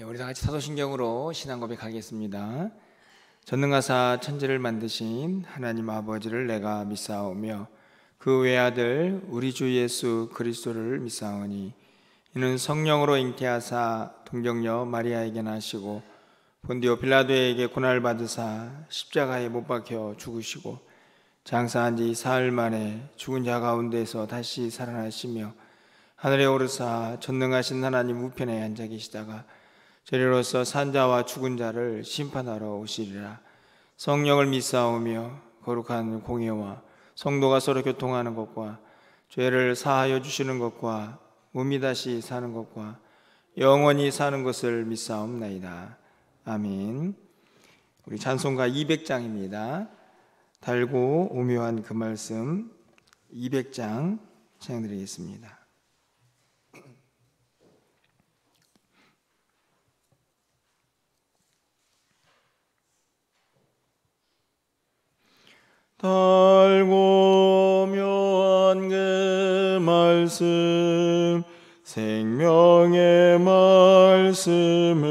우리 다 같이 사도신경으로 신앙 고백하겠습니다. 전능하사 천지를 만드신 하나님 아버지를 내가 믿사오며 그 외아들 우리 주 예수 그리스도를 믿사오니 이는 성령으로 잉태하사 동정녀 마리아에게 나시고 본디오 빌라도에게 고난을 받으사 십자가에 못 박혀 죽으시고 장사한 지 사흘 만에 죽은 자 가운데서 다시 살아나시며 하늘에 오르사 전능하신 하나님 우편에 앉아 계시다가 저리로서 산자와 죽은 자를 심판하러 오시리라. 성령을 믿사오며 거룩한 공예와 성도가 서로 교통하는 것과 죄를 사하여 주시는 것과 몸이 다시 사는 것과 영원히 사는 것을 믿사옵나이다. 아멘. 우리 찬송가 200장입니다. 달고 오묘한 그 말씀 200장 찬양드리겠습니다. 달고 묘한 그 말씀 생명의 말씀은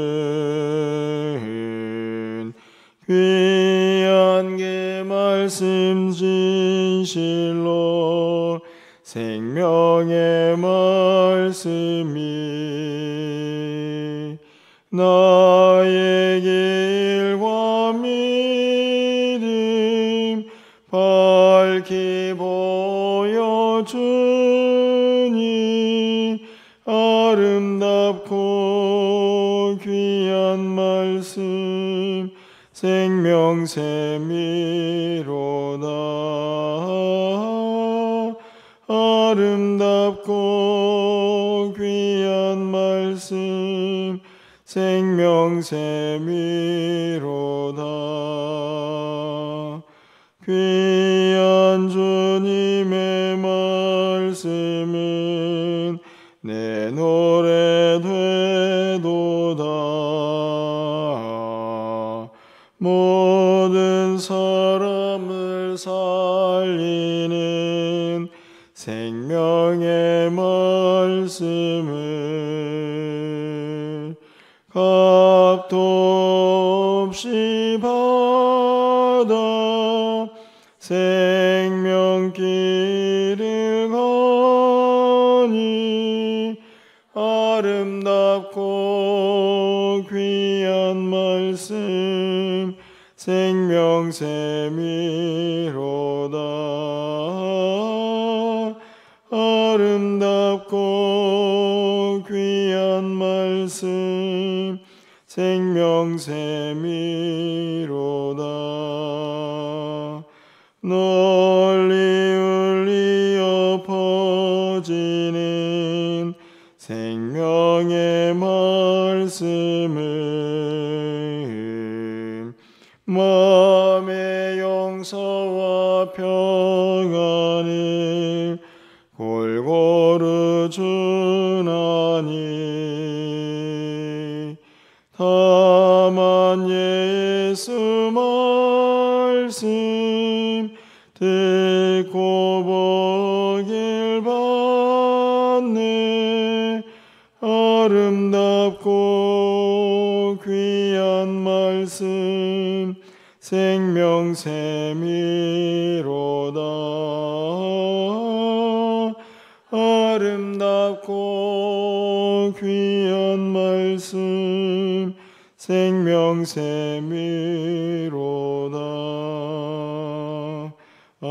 귀한 그 말씀 진실로 생명의 말씀이 나의 길과 밝히 보여주니 아름답고 귀한 말씀 생명샘이로다. 아름답고 귀한 말씀 생명샘이로다. 귀한 주님의 말씀은 내 노래 되도다. 모든 사람을 살리는 생명의 말씀을 값도 없이 받아 생명길을 가니 아름답고 귀한 말씀 생명샘이로다. 아름답고 귀한 말씀 생명샘이로다. 널리 울리어 퍼지는 생명의 말씀은 마음의 용서와 평안을 골고루 주나니 다만 예수 말씀 듣고 보길 받네. 아름답고 귀한 말씀 생명샘이로다. 아름답고 귀한 말씀 생명샘이로다. 아멘.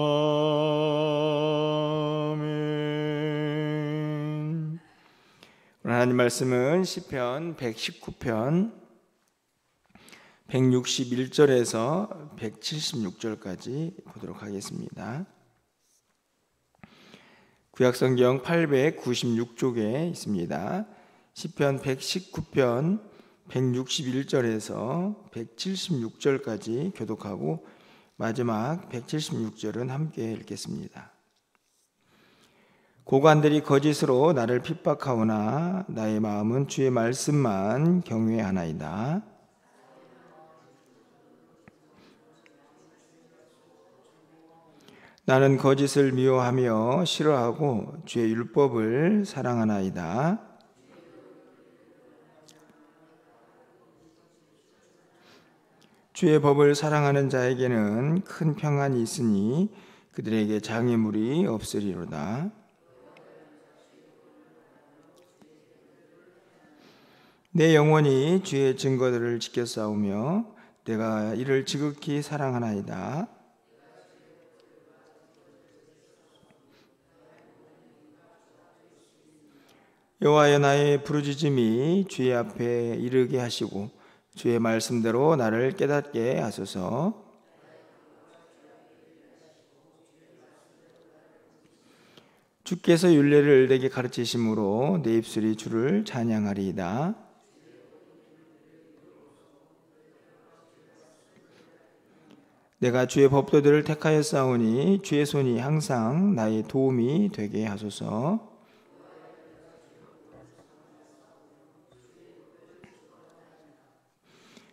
하나님 말씀은 시편 119편 161절에서 176절까지 보도록 하겠습니다. 구약성경 896쪽에 있습니다. 시편 119편 161절에서 176절까지 교독하고 마지막 176절은 함께 읽겠습니다. 고관들이 거짓으로 나를 핍박하오나 나의 마음은 주의 말씀만 경외하나이다. 나는 거짓을 미워하며 싫어하고 주의 율법을 사랑하나이다. 주의 법을 사랑하는 자에게는 큰 평안이 있으니 그들에게 장애물이 없으리로다. 내 영혼이 주의 증거들을 지켜 싸우며 내가 이를 지극히 사랑하나이다. 여호와여, 나의 부르짖음이 주의 앞에 이르게 하시고 주의 말씀대로 나를 깨닫게 하소서. 주께서 율례를 내게 가르치심으로 내 입술이 주를 찬양하리이다. 내가 주의 법도들을 택하여 싸우니 주의 손이 항상 나의 도움이 되게 하소서.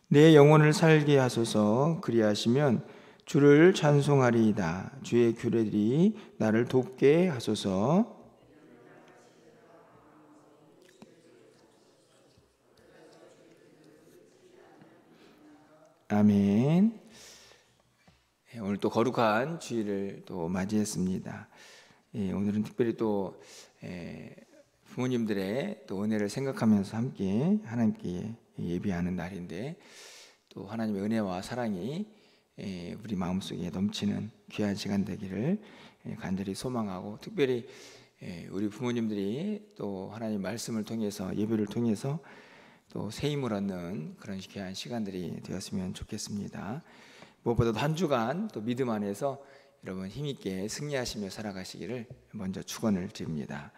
내 영혼을 살게 하소서. 그리하시면 주를 찬송하리이다. 주의 규례들이 나를 돕게 하소서. 아멘. 오늘 또 거룩한 주일을 또 맞이했습니다. 오늘은 특별히 또 부모님들의 또 은혜를 생각하면서 함께 하나님께 예비하는 날인데, 또 하나님의 은혜와 사랑이 우리 마음속에 넘치는 귀한 시간 되기를 간절히 소망하고, 특별히 우리 부모님들이 또 하나님 말씀을 통해서, 예배를 통해서 또 새 힘을 얻는 그런 귀한 시간들이 되었으면 좋겠습니다. 무엇보다도 한 주간 또 믿음 안에서 여러분 힘있게 승리하시며 살아가시기를 먼저 축원을 드립니다.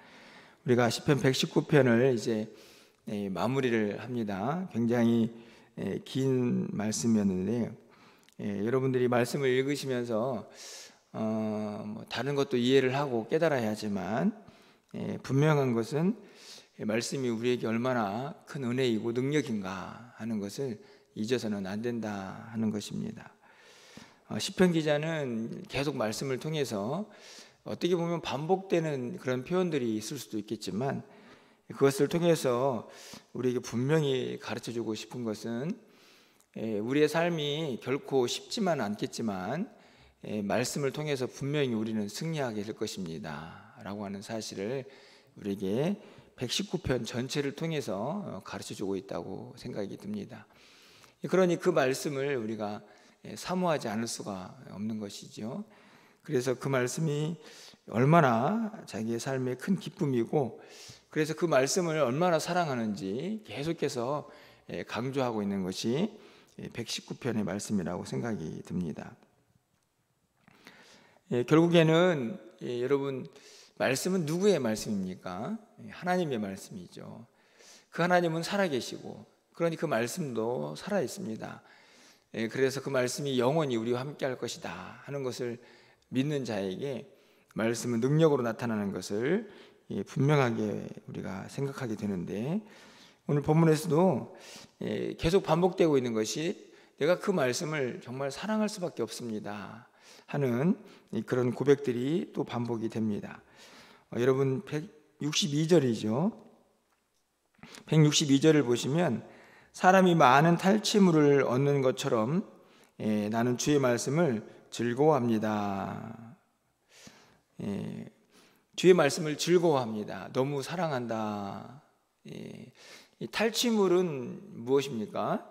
우리가 시편 119편을 이제 마무리를 합니다. 굉장히 긴 말씀이었는데, 여러분들이 말씀을 읽으시면서 뭐 다른 것도 이해를 하고 깨달아야 하지만, 분명한 것은 말씀이 우리에게 얼마나 큰 은혜이고 능력인가 하는 것을 잊어서는 안 된다 하는 것입니다. 시편 기자는 계속 말씀을 통해서 어떻게 보면 반복되는 그런 표현들이 있을 수도 있겠지만, 그것을 통해서 우리에게 분명히 가르쳐주고 싶은 것은 우리의 삶이 결코 쉽지만 않겠지만 말씀을 통해서 분명히 우리는 승리하게 될 것입니다 라고 하는 사실을 우리에게 119편 전체를 통해서 가르쳐주고 있다고 생각이 듭니다. 그러니 그 말씀을 우리가 사모하지 않을 수가 없는 것이죠. 그래서 그 말씀이 얼마나 자기의 삶의 큰 기쁨이고, 그래서 그 말씀을 얼마나 사랑하는지 계속해서 강조하고 있는 것이 119편의 말씀이라고 생각이 듭니다. 결국에는 여러분, 말씀은 누구의 말씀입니까? 하나님의 말씀이죠. 그 하나님은 살아계시고, 그러니 그 말씀도 살아있습니다. 그래서 그 말씀이 영원히 우리와 함께 할 것이다 하는 것을 믿는 자에게 말씀은 능력으로 나타나는 것을 분명하게 우리가 생각하게 되는데, 오늘 본문에서도 계속 반복되고 있는 것이 내가 그 말씀을 정말 사랑할 수밖에 없습니다 하는 그런 고백들이 또 반복이 됩니다. 여러분 162절이죠. 162절을 보시면 사람이 많은 탈취물을 얻는 것처럼 나는 주의 말씀을 즐거워합니다. 주의 말씀을 즐거워합니다. 너무 사랑한다. 이 탈취물은 무엇입니까?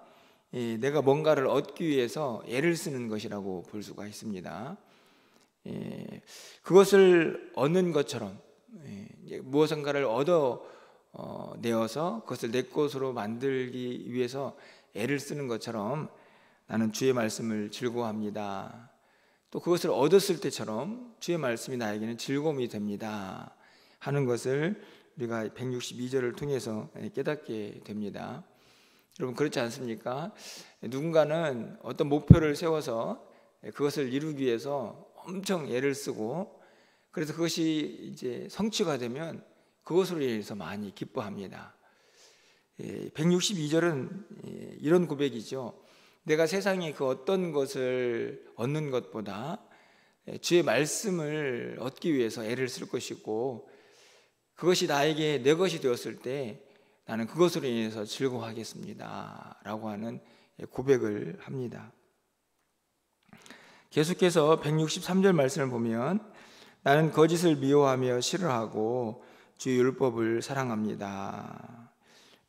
내가 뭔가를 얻기 위해서 애를 쓰는 것이라고 볼 수가 있습니다. 그것을 얻는 것처럼, 무엇인가를 얻어내어서 그것을 내 것으로 만들기 위해서 애를 쓰는 것처럼 나는 주의 말씀을 즐거워합니다. 또 그것을 얻었을 때처럼 주의 말씀이 나에게는 즐거움이 됩니다 하는 것을 우리가 162절을 통해서 깨닫게 됩니다. 여러분, 그렇지 않습니까? 누군가는 어떤 목표를 세워서 그것을 이루기 위해서 엄청 애를 쓰고, 그래서 그것이 이제 성취가 되면 그것으로 인해서 많이 기뻐합니다. 162절은 이런 고백이죠. 내가 세상에 그 어떤 것을 얻는 것보다 주의 말씀을 얻기 위해서 애를 쓸 것이고, 그것이 나에게 내 것이 되었을 때 나는 그것으로 인해서 즐거워하겠습니다 라고 하는 고백을 합니다. 계속해서 163절 말씀을 보면 나는 거짓을 미워하며 싫어하고 주의 율법을 사랑합니다.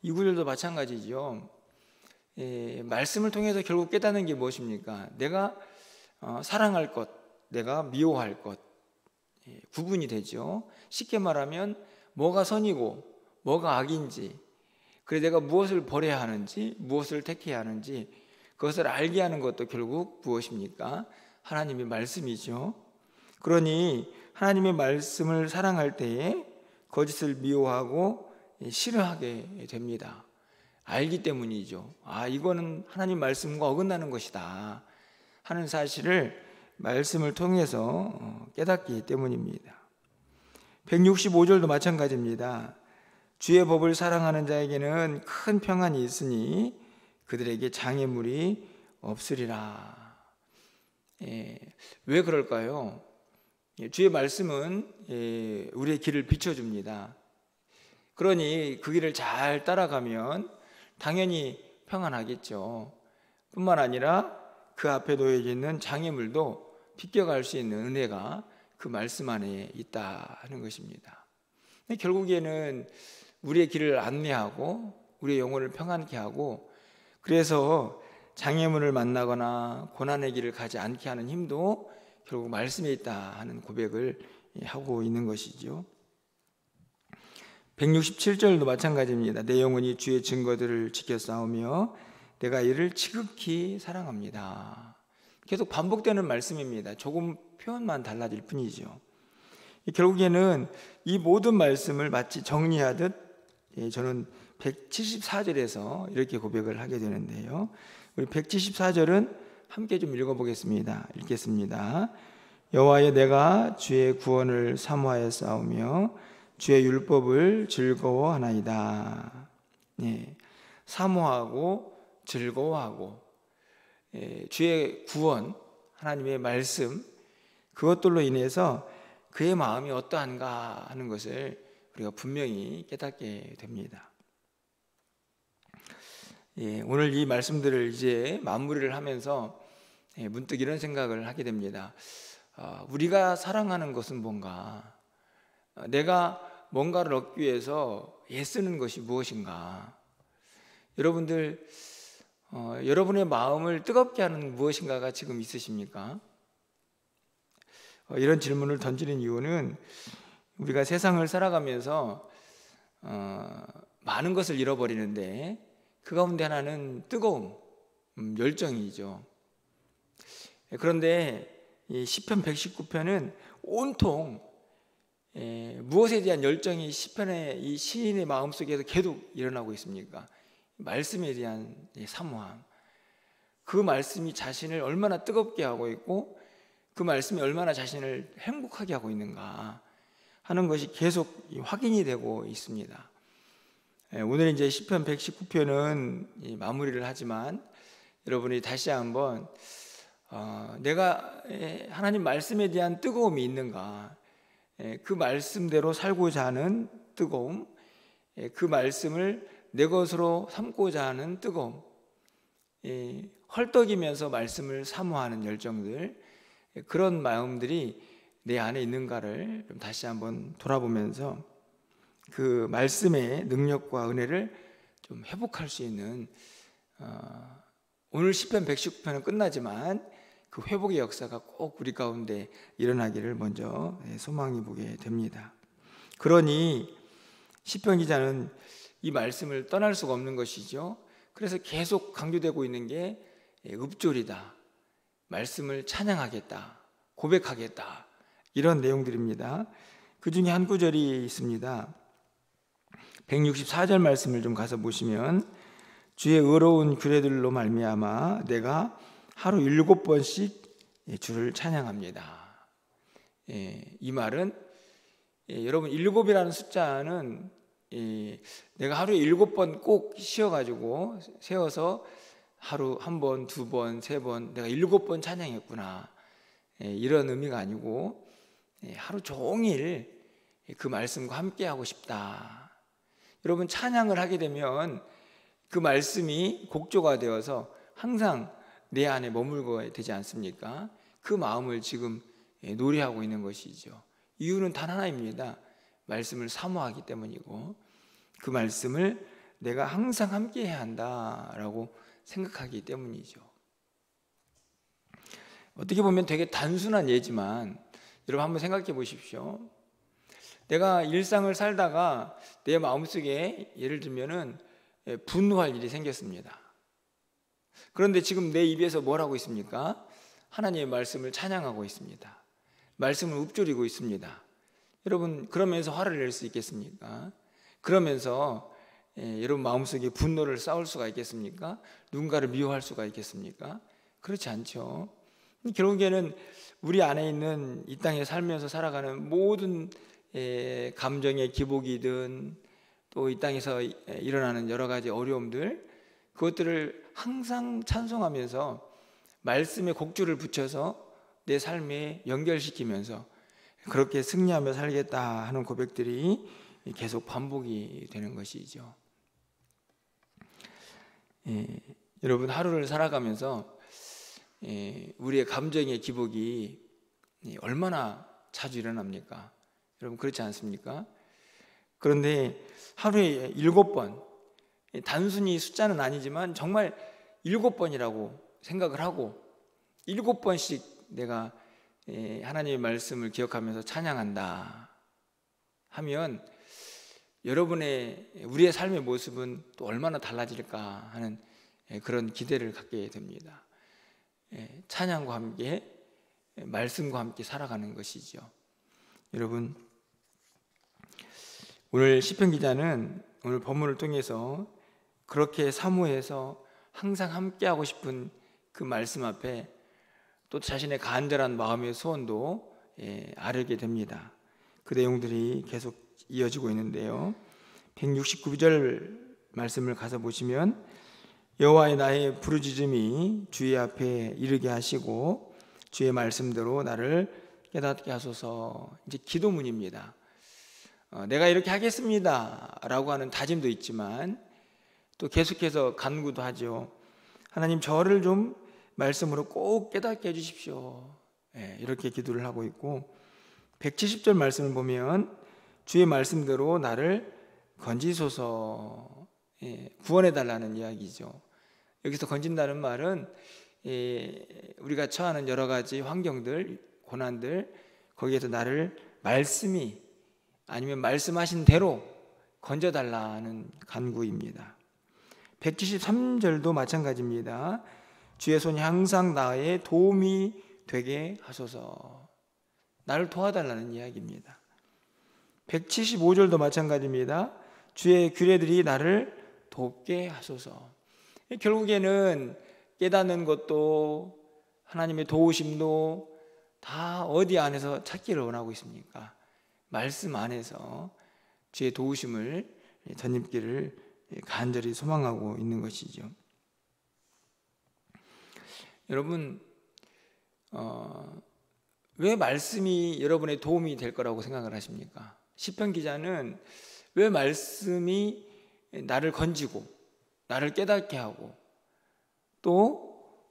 이 구절도 마찬가지죠. 말씀을 통해서 결국 깨닫는 게 무엇입니까? 내가 사랑할 것, 내가 미워할 것, 구분이 되죠. 쉽게 말하면 뭐가 선이고 뭐가 악인지, 그래 내가 무엇을 버려야 하는지, 무엇을 택해야 하는지 그것을 알게 하는 것도 결국 무엇입니까? 하나님의 말씀이죠. 그러니 하나님의 말씀을 사랑할 때에 거짓을 미워하고 싫어하게 됩니다. 알기 때문이죠. 이거는 하나님 말씀과 어긋나는 것이다 하는 사실을 말씀을 통해서 깨닫기 때문입니다. 165절도 마찬가지입니다. 주의 법을 사랑하는 자에게는 큰 평안이 있으니 그들에게 장애물이 없으리라. 왜 그럴까요? 주의 말씀은 우리의 길을 비춰줍니다. 그러니 그 길을 잘 따라가면 당연히 평안하겠죠. 뿐만 아니라 그 앞에 놓여져 있는 장애물도 비껴갈 수 있는 은혜가 그 말씀 안에 있다 하는 것입니다. 결국에는 우리의 길을 안내하고 우리의 영혼을 평안케 하고, 그래서 장애물을 만나거나 고난의 길을 가지 않게 하는 힘도 결국 말씀에 있다 하는 고백을 하고 있는 것이죠. 167절도 마찬가지입니다. 내 영혼이 주의 증거들을 지켜 싸우며 내가 이를 지극히 사랑합니다. 계속 반복되는 말씀입니다. 조금 표현만 달라질 뿐이죠. 결국에는 이 모든 말씀을 마치 정리하듯 저는 174절에서 이렇게 고백을 하게 되는데요. 우리 174절은 함께 좀 읽어보겠습니다. 읽겠습니다. 여호와여, 내가 주의 구원을 사모하여 싸우며 주의 율법을 즐거워하나이다. 사모하고 즐거워하고, 주의 구원, 하나님의 말씀, 그것들로 인해서 그의 마음이 어떠한가 하는 것을 우리가 분명히 깨닫게 됩니다. 오늘 이 말씀들을 이제 마무리를 하면서 문득 이런 생각을 하게 됩니다. 우리가 사랑하는 것은 뭔가? 내가 뭔가를 얻기 위해서 애쓰는 것이 무엇인가? 여러분들, 여러분의 마음을 뜨겁게 하는 무엇인가가 지금 있으십니까? 이런 질문을 던지는 이유는 우리가 세상을 살아가면서 많은 것을 잃어버리는데 그 가운데 하나는 뜨거움, 열정이죠. 그런데 이 시편 119편은 온통 무엇에 대한 열정이 시편의 이 시인의 마음속에서 계속 일어나고 있습니까? 말씀에 대한 사모함, 그 말씀이 자신을 얼마나 뜨겁게 하고 있고 그 말씀이 얼마나 자신을 행복하게 하고 있는가 하는 것이 계속 확인이 되고 있습니다. 오늘 이제 시편 119편은 마무리를 하지만 여러분이 다시 한번 내가 하나님 말씀에 대한 뜨거움이 있는가, 그 말씀대로 살고자 하는 뜨거움, 그 말씀을 내 것으로 삼고자 하는 뜨거움, 헐떡이면서 말씀을 사모하는 열정들, 그런 마음들이 내 안에 있는가를 좀 다시 한번 돌아보면서 그 말씀의 능력과 은혜를 좀 회복할 수 있는, 오늘 시편 119편은 끝나지만 그 회복의 역사가 꼭 우리 가운데 일어나기를 먼저 소망해 보게 됩니다. 그러니 시편 기자는 이 말씀을 떠날 수가 없는 것이죠. 그래서 계속 강조되고 있는 게 읍조리다, 말씀을 찬양하겠다, 고백하겠다, 이런 내용들입니다. 그 중에 한 구절이 있습니다. 164절 말씀을 좀 가서 보시면 주의 의로운 규례들로 말미암아 내가 하루 7번씩 주를 찬양합니다. 이 말은 여러분 7이라는 숫자는 내가 하루에 7번 꼭 쉬어가지고 세워서 하루 1번, 2번, 3번 내가 7번 찬양했구나, 이런 의미가 아니고 하루 종일 그 말씀과 함께 하고 싶다. 여러분, 찬양을 하게 되면 그 말씀이 곡조가 되어서 항상 내 안에 머물고 되지 않습니까? 그 마음을 지금 노래하고 있는 것이죠. 이유는 단 하나입니다. 말씀을 사모하기 때문이고, 그 말씀을 내가 항상 함께 해야 한다라고 생각하기 때문이죠. 어떻게 보면 되게 단순한 예지만 여러분 한번 생각해 보십시오. 내가 일상을 살다가 내 마음속에 예를 들면은 분노할 일이 생겼습니다. 그런데 지금 내 입에서 뭘 하고 있습니까? 하나님의 말씀을 찬양하고 있습니다. 말씀을 읊조리고 있습니다. 여러분, 그러면서 화를 낼 수 있겠습니까? 그러면서 여러분 마음속에 분노를 쌓을 수가 있겠습니까? 누군가를 미워할 수가 있겠습니까? 그렇지 않죠. 결국에는 우리 안에 있는 이 땅에 살면서 살아가는 모든 감정의 기복이든 또 이 땅에서 일어나는 여러 가지 어려움들, 그것들을 항상 찬송하면서 말씀의 곡줄을 붙여서 내 삶에 연결시키면서 그렇게 승리하며 살겠다 하는 고백들이 계속 반복이 되는 것이죠. 여러분, 하루를 살아가면서 우리의 감정의 기복이 얼마나 자주 일어납니까? 여러분, 그렇지 않습니까? 그런데 하루에 7번, 단순히 숫자는 아니지만 정말 7번이라고 생각을 하고 7번씩 내가 하나님의 말씀을 기억하면서 찬양한다 하면 우리의 삶의 모습은 또 얼마나 달라질까 하는 그런 기대를 갖게 됩니다. 찬양과 함께 말씀과 함께 살아가는 것이죠. 여러분, 오늘 시편 기자는 오늘 본문을 통해서 그렇게 사모해서 항상 함께하고 싶은 그 말씀 앞에 또 자신의 간절한 마음의 소원도 아뢰게 됩니다. 그 내용들이 계속 이어지고 있는데요, 169절 말씀을 가서 보시면 여호와의 나의 부르짖음이 주의 앞에 이르게 하시고 주의 말씀대로 나를 깨닫게 하소서. 이제 기도문입니다. 내가 이렇게 하겠습니다 라고 하는 다짐도 있지만 또 계속해서 간구도 하죠. 하나님, 저를 좀 말씀으로 꼭 깨닫게 해주십시오. 이렇게 기도를 하고 있고, 170절 말씀을 보면 주의 말씀대로 나를 건지소서, 구원해달라는 이야기죠. 여기서 건진다는 말은 우리가 처하는 여러 가지 환경들, 고난들, 거기에서 나를 말씀이 아니면 말씀하신 대로 건져달라는 간구입니다. 173절도 마찬가지입니다. 주의 손이 항상 나의 도움이 되게 하소서. 나를 도와달라는 이야기입니다. 175절도 마찬가지입니다. 주의 규례들이 나를 돕게 하소서. 결국에는 깨닫는 것도 하나님의 도우심도 다 어디 안에서 찾기를 원하고 있습니까? 말씀 안에서 주의 도우심을 전입기를 간절히 소망하고 있는 것이죠. 여러분, 왜 말씀이 여러분의 도움이 될 거라고 생각을 하십니까? 시편 기자는 왜 말씀이 나를 건지고 나를 깨닫게 하고 또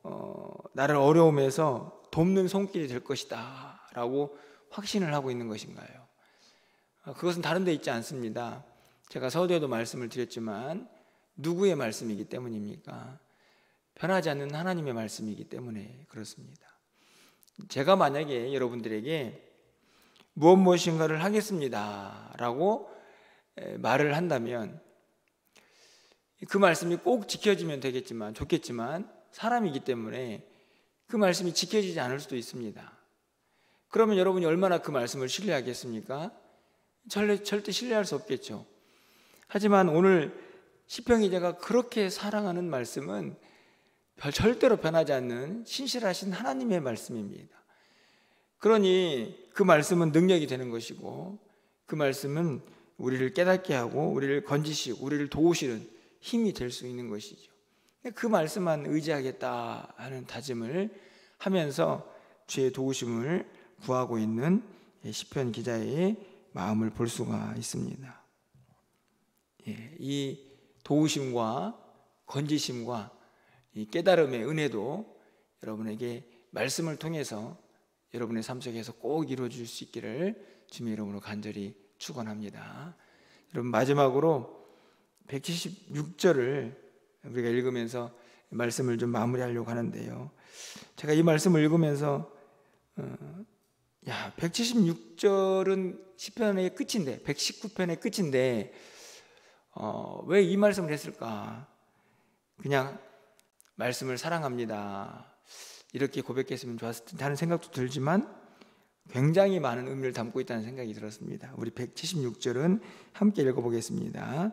나를 어려움에서 돕는 손길이 될 것이다 라고 확신을 하고 있는 것인가요? 그것은 다른 데 있지 않습니다. 제가 서두에도 말씀을 드렸지만 누구의 말씀이기 때문입니까? 변하지 않는 하나님의 말씀이기 때문에 그렇습니다. 제가 만약에 여러분들에게 무엇인가를 하겠습니다 라고 말을 한다면 그 말씀이 꼭 지켜지면 좋겠지만 사람이기 때문에 그 말씀이 지켜지지 않을 수도 있습니다. 그러면 여러분이 얼마나 그 말씀을 신뢰하겠습니까? 절대 신뢰할 수 없겠죠. 하지만 오늘 시편 기자가 그렇게 사랑하는 말씀은 절대로 변하지 않는 신실하신 하나님의 말씀입니다. 그러니 그 말씀은 능력이 되는 것이고 그 말씀은 우리를 깨닫게 하고 우리를 건지시고 우리를 도우시는 힘이 될 수 있는 것이죠. 그 말씀만 의지하겠다 하는 다짐을 하면서 주의 도우심을 구하고 있는 시편 기자의 마음을 볼 수가 있습니다. 이 도우심과 건지심과 이 깨달음의 은혜도 여러분에게 말씀을 통해서 여러분의 삶 속에서 꼭 이루어질 수 있기를 주님의 이름으로 간절히 축원합니다. 여러분, 마지막으로 176절을 우리가 읽으면서 말씀을 좀 마무리하려고 하는데요. 제가 이 말씀을 읽으면서 176절은 시편의 끝인데, 119편의 끝인데 왜 이 말씀을 했을까? 그냥 말씀을 사랑합니다, 이렇게 고백했으면 좋았을 텐데 하는 생각도 들지만 굉장히 많은 의미를 담고 있다는 생각이 들었습니다. 우리 176절은 함께 읽어보겠습니다.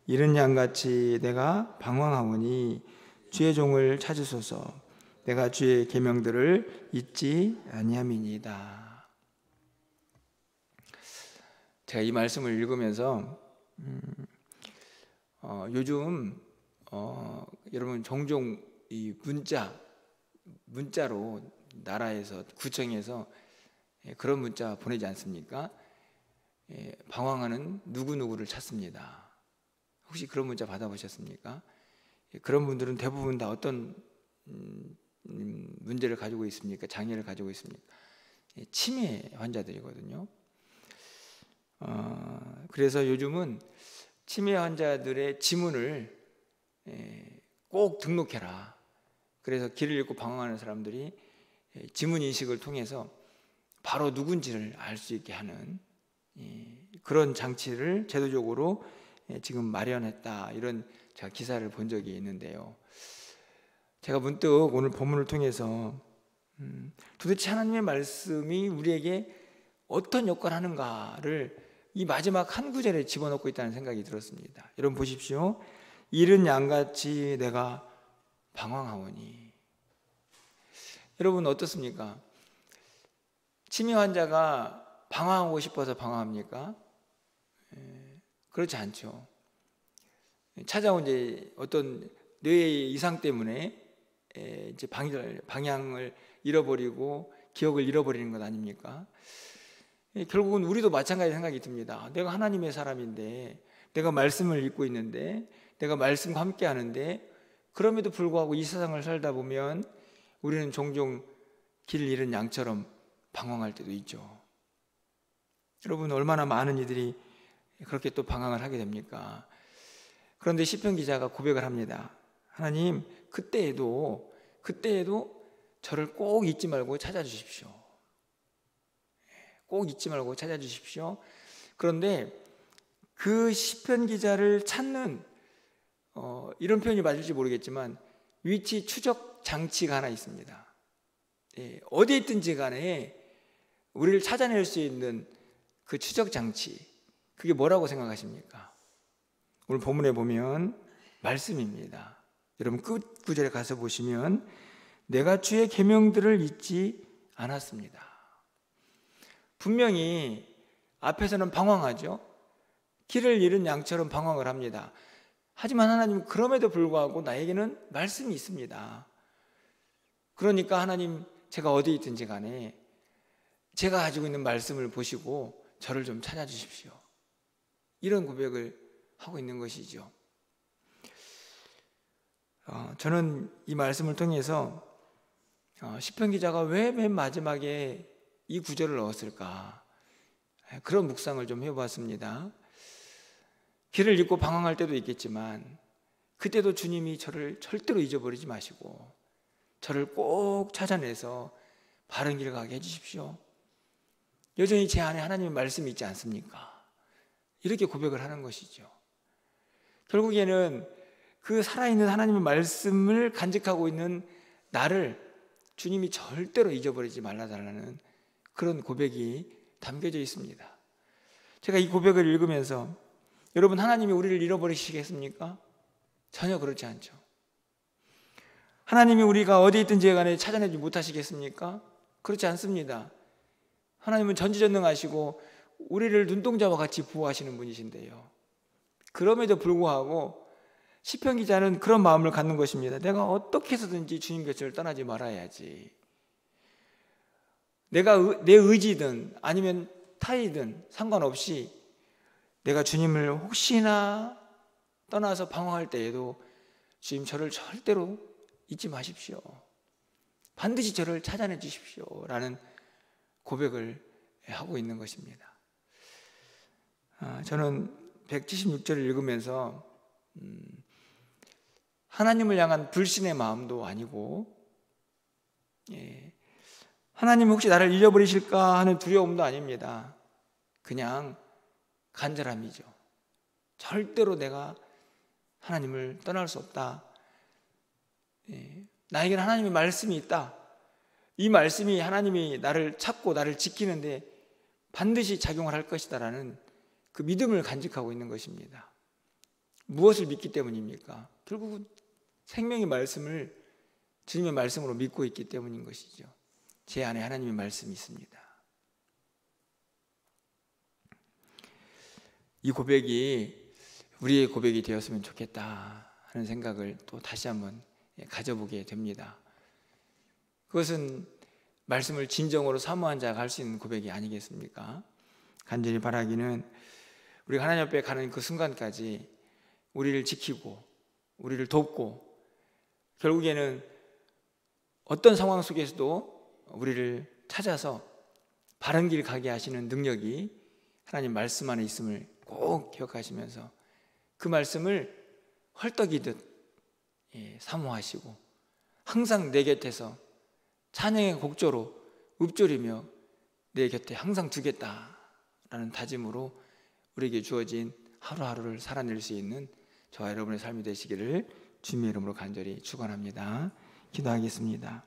이른 양같이 내가 방황하오니 주의 종을 찾으소서. 내가 주의 계명들을 잊지 아니함이니이다. 제가 이 말씀을 읽으면서 요즘 여러분 종종 이 문자로 나라에서, 구청에서 그런 문자 보내지 않습니까? 방황하는 누구누구를 찾습니다. 혹시 그런 문자 받아보셨습니까? 그런 분들은 대부분 다 어떤 문제를 가지고 있습니까? 장애를 가지고 있습니까? 치매 환자들이거든요. 그래서 요즘은 치매 환자들의 지문을 꼭 등록해라. 그래서 길을 잃고 방황하는 사람들이 지문 인식을 통해서 바로 누군지를 알 수 있게 하는 그런 장치를 제도적으로 지금 마련했다, 이런 제가 기사를 본 적이 있는데요. 제가 문득 오늘 본문을 통해서 도대체 하나님의 말씀이 우리에게 어떤 역할을 하는가를 이 마지막 한 구절에 집어넣고 있다는 생각이 들었습니다. 여러분 보십시오. 이른 양같이 내가 방황하오니. 여러분 어떻습니까? 치매 환자가 방황하고 싶어서 방황합니까? 그렇지 않죠. 찾아온 이제 어떤 뇌의 이상 때문에 이제 방향을 잃어버리고 기억을 잃어버리는 것 아닙니까? 결국은 우리도 마찬가지 생각이 듭니다. 내가 하나님의 사람인데, 내가 말씀을 읽고 있는데, 내가 말씀과 함께 하는데, 그럼에도 불구하고 이 세상을 살다 보면 우리는 종종 길 잃은 양처럼 방황할 때도 있죠. 여러분, 얼마나 많은 이들이 그렇게 또 방황을 하게 됩니까? 그런데 시편 기자가 고백을 합니다. 하나님, 그때에도 저를 꼭 잊지 말고 찾아주십시오. 꼭 잊지 말고 찾아주십시오. 그런데 그 시편 기자를 찾는 이런 표현이 맞을지 모르겠지만 위치 추적 장치가 하나 있습니다. 어디에 있든지 간에 우리를 찾아낼 수 있는 그 추적 장치, 그게 뭐라고 생각하십니까? 오늘 본문에 보면 말씀입니다. 여러분 끝 구절에 가서 보시면 내가 주의 계명들을 잊지 않았습니다. 분명히 앞에서는 방황하죠. 길을 잃은 양처럼 방황을 합니다. 하지만 하나님, 그럼에도 불구하고 나에게는 말씀이 있습니다. 그러니까 하나님, 제가 어디 있든지 간에 제가 가지고 있는 말씀을 보시고 저를 좀 찾아주십시오. 이런 고백을 하고 있는 것이죠. 저는 이 말씀을 통해서 시편 기자가 왜 맨 마지막에 이 구절을 넣었을까, 그런 묵상을 좀 해보았습니다. 길을 잃고 방황할 때도 있겠지만 그때도 주님이 저를 절대로 잊어버리지 마시고 저를 꼭 찾아내서 바른 길을 가게 해주십시오. 여전히 제 안에 하나님의 말씀이 있지 않습니까? 이렇게 고백을 하는 것이죠. 결국에는 그 살아있는 하나님의 말씀을 간직하고 있는 나를 주님이 절대로 잊어버리지 말아달라는 그런 고백이 담겨져 있습니다. 제가 이 고백을 읽으면서 여러분, 하나님이 우리를 잃어버리시겠습니까? 전혀 그렇지 않죠. 하나님이 우리가 어디 있든지 간에 찾아내지 못하시겠습니까? 그렇지 않습니다. 하나님은 전지전능하시고 우리를 눈동자와 같이 보호하시는 분이신데요. 그럼에도 불구하고 시편 기자는 그런 마음을 갖는 것입니다. 내가 어떻게 해서든지 주님 곁을 떠나지 말아야지. 내가 내 의지든 아니면 타이든 상관없이 내가 주님을 혹시나 떠나서 방황할 때에도 주님, 저를 절대로 잊지 마십시오. 반드시 저를 찾아내 주십시오 라는 고백을 하고 있는 것입니다. 저는 176절을 읽으면서 하나님을 향한 불신의 마음도 아니고, 하나님 혹시 나를 잊어버리실까 하는 두려움도 아닙니다. 그냥 간절함이죠. 절대로 내가 하나님을 떠날 수 없다. 나에게는 하나님의 말씀이 있다. 이 말씀이 하나님이 나를 찾고 나를 지키는데 반드시 작용을 할 것이다 라는 그 믿음을 간직하고 있는 것입니다. 무엇을 믿기 때문입니까? 결국은 생명의 말씀을 주님의 말씀으로 믿고 있기 때문인 것이죠. 제 안에 하나님의 말씀이 있습니다. 이 고백이 우리의 고백이 되었으면 좋겠다 하는 생각을 또 다시 한번 가져보게 됩니다. 그것은 말씀을 진정으로 사모한 자가 할 수 있는 고백이 아니겠습니까? 간절히 바라기는 우리가 하나님 앞에 가는 그 순간까지 우리를 지키고 우리를 돕고 결국에는 어떤 상황 속에서도 우리를 찾아서 바른 길 가게 하시는 능력이 하나님 말씀 안에 있음을 꼭 기억하시면서 그 말씀을 헐떡이듯 사모하시고 항상 내 곁에서 찬양의 곡조로 읊조리며 내 곁에 항상 두겠다라는 다짐으로 우리에게 주어진 하루하루를 살아낼 수 있는 저와 여러분의 삶이 되시기를 주님의 이름으로 간절히 축원합니다. 기도하겠습니다.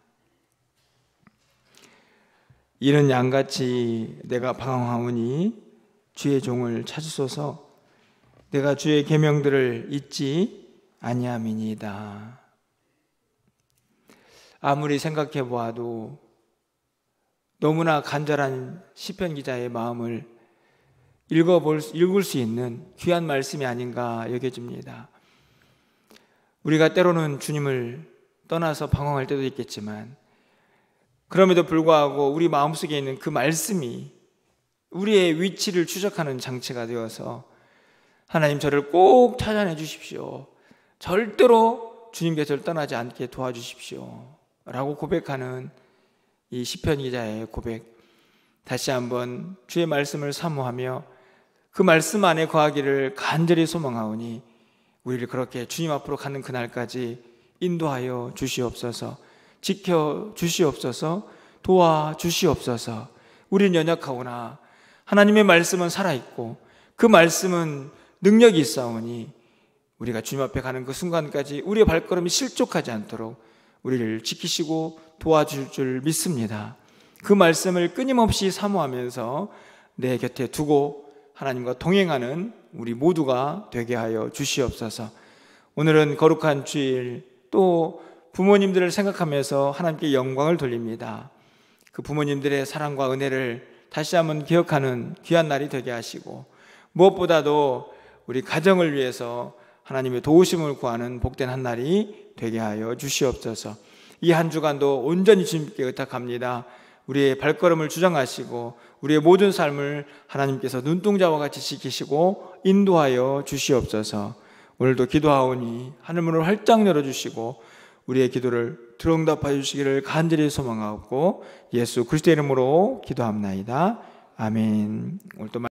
이런 양같이 내가 방황하오니 주의 종을 찾으소서. 내가 주의 계명들을 잊지 아니함이니이다. 아무리 생각해 보아도 너무나 간절한 시편 기자의 마음을 읽을 수 있는 귀한 말씀이 아닌가 여겨집니다. 우리가 때로는 주님을 떠나서 방황할 때도 있겠지만 그럼에도 불구하고 우리 마음속에 있는 그 말씀이 우리의 위치를 추적하는 장치가 되어서 하나님 저를 꼭 찾아내 주십시오. 절대로 주님 곁을 떠나지 않게 도와주십시오 라고 고백하는 이 시편 기자의 고백, 다시 한번 주의 말씀을 사모하며 그 말씀 안에 거하기를 간절히 소망하오니 우리를 그렇게 주님 앞으로 가는 그날까지 인도하여 주시옵소서. 지켜 주시옵소서. 도와 주시옵소서. 우리는 연약하오나 하나님의 말씀은 살아있고 그 말씀은 능력이 있사오니 우리가 주님 앞에 가는 그 순간까지 우리의 발걸음이 실족하지 않도록 우리를 지키시고 도와줄 줄 믿습니다. 그 말씀을 끊임없이 사모하면서 내 곁에 두고 하나님과 동행하는 우리 모두가 되게 하여 주시옵소서. 오늘은 거룩한 주일, 또 부모님들을 생각하면서 하나님께 영광을 돌립니다. 그 부모님들의 사랑과 은혜를 다시 한번 기억하는 귀한 날이 되게 하시고 무엇보다도 우리 가정을 위해서 하나님의 도우심을 구하는 복된 한 날이 되게 하여 주시옵소서. 이 한 주간도 온전히 주님께 의탁합니다. 우리의 발걸음을 주장하시고 우리의 모든 삶을 하나님께서 눈동자와 같이 지키시고 인도하여 주시옵소서. 오늘도 기도하오니 하늘문을 활짝 열어주시고 우리의 기도를 들응답하여 주시기를 간절히 소망하옵고 예수 그리스도의 이름으로 기도합나이다. 아멘. 오늘도